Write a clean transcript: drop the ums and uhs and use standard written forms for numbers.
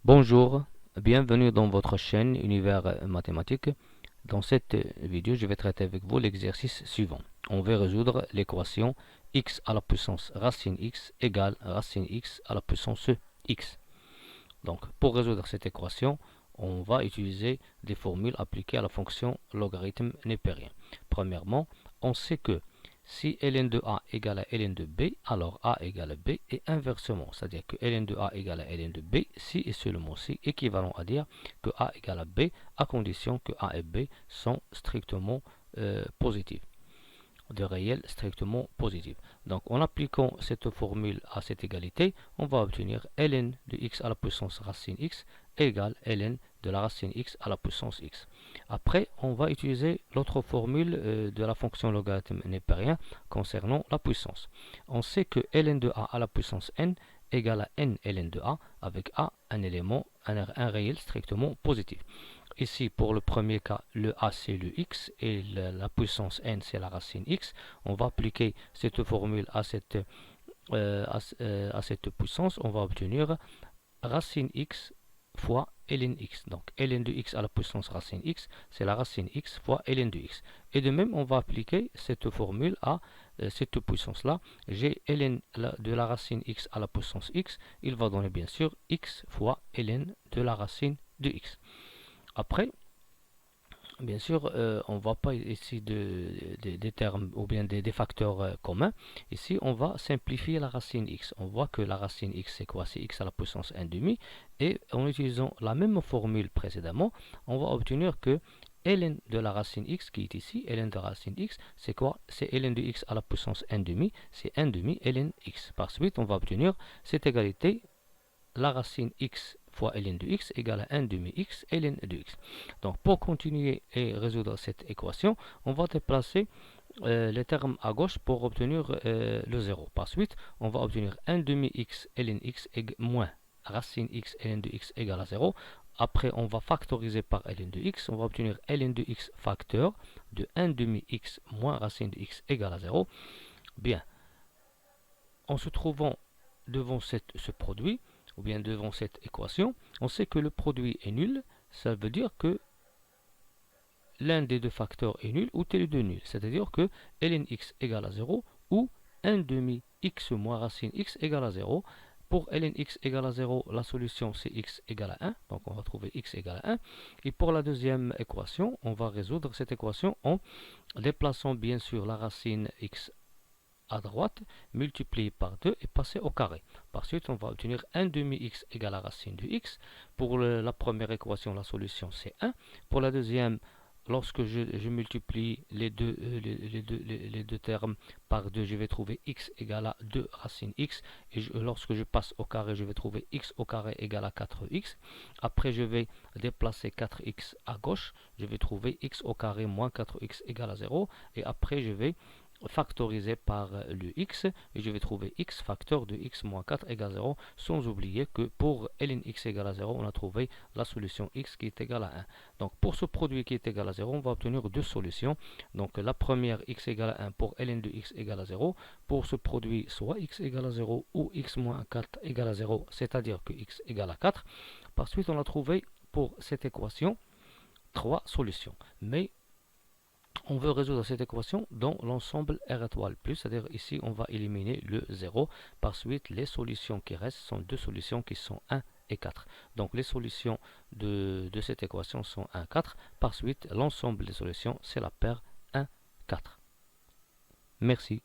Bonjour, bienvenue dans votre chaîne Univers Mathématique. Dans cette vidéo, je vais traiter avec vous l'exercice suivant. On va résoudre l'équation x à la puissance racine x égale racine x à la puissance x. Donc, pour résoudre cette équation, on va utiliser des formules appliquées à la fonction logarithme népérien. Premièrement, on sait que si ln de a égale à ln de b, alors a égale à b et inversement. C'est-à-dire que ln de a égale à ln de b, si et seulement si, équivalent à dire que a égale à b, à condition que a et b sont strictement positifs, de réels strictement positifs. Donc en appliquant cette formule à cette égalité, on va obtenir ln de x à la puissance racine x égale ln de la racine x à la puissance x. Après, on va utiliser l'autre formule de la fonction logarithme népérien concernant la puissance. On sait que ln de a à la puissance n égale à n ln de a, avec a un élément, un réel strictement positif. Ici, pour le premier cas, le a c'est le x et la puissance n c'est la racine x. On va appliquer cette formule à cette puissance. On va obtenir racine x fois ln x. Donc ln de x à la puissance racine x, c'est la racine x fois ln de x. Et de même, on va appliquer cette formule à cette puissance-là. J'ai ln de la racine x à la puissance x. Il va donner bien sûr x fois ln de la racine de x. Après, bien sûr, on ne voit pas ici des termes ou bien des facteurs communs. Ici, on va simplifier la racine x. On voit que la racine x, c'est quoi? C'est x à la puissance 1 demi. Et en utilisant la même formule précédemment, on va obtenir que ln de la racine x qui est ici, ln de la racine x, c'est quoi? C'est ln de x à la puissance 1 demi. C'est 1 demi ln x. Par suite, on va obtenir cette égalité, la racine x fois ln de x égale à 1 demi x ln de x. Donc pour continuer et résoudre cette équation, on va déplacer les termes à gauche pour obtenir le 0. Par suite, on va obtenir 1 demi x ln x moins racine x ln de x égale à 0. Après, on va factoriser par ln de x. On va obtenir ln de x facteur de 1 demi x moins racine de x égale à 0. Bien, en se trouvant devant ce produit, ou bien devant cette équation, on sait que le produit est nul. Ça veut dire que l'un des deux facteurs est nul ou tel deux nul. C'est-à-dire que ln x égale à 0 ou 1 demi x moins racine x égale à 0. Pour ln x égale à 0, la solution c'est x égale à 1. Donc on va trouver x égale à 1. Et pour la deuxième équation, on va résoudre cette équation en déplaçant bien sûr la racine x à droite, multiplié par 2 et passer au carré. Par suite, on va obtenir 1 demi x égale à racine de x. Pour la première équation, la solution c'est 1. Pour la deuxième, lorsque je multiplie les deux termes par 2, je vais trouver x égale à 2 racine x. Et lorsque je passe au carré, je vais trouver x au carré égale à 4x. Après, je vais déplacer 4x à gauche. Je vais trouver x au carré moins 4x égale à 0. Et après, je vais factorisé par le x et je vais trouver x facteur de x moins 4 égale 0, sans oublier que pour ln x égale à 0, on a trouvé la solution x qui est égale à 1. Donc pour ce produit qui est égal à 0, on va obtenir deux solutions. Donc la première, x égale à 1 pour ln de x égale à 0. Pour ce produit, soit x égale à 0 ou x moins 4 égale à 0, c'est-à-dire que x égale à 4. Par suite, on a trouvé pour cette équation trois solutions. Mais on veut résoudre cette équation dans l'ensemble R étoile plus, c'est-à-dire ici on va éliminer le 0. Par suite, les solutions qui restent sont deux solutions qui sont 1 et 4. Donc les solutions de cette équation sont 1, 4. Par suite, l'ensemble des solutions, c'est la paire 1, 4. Merci.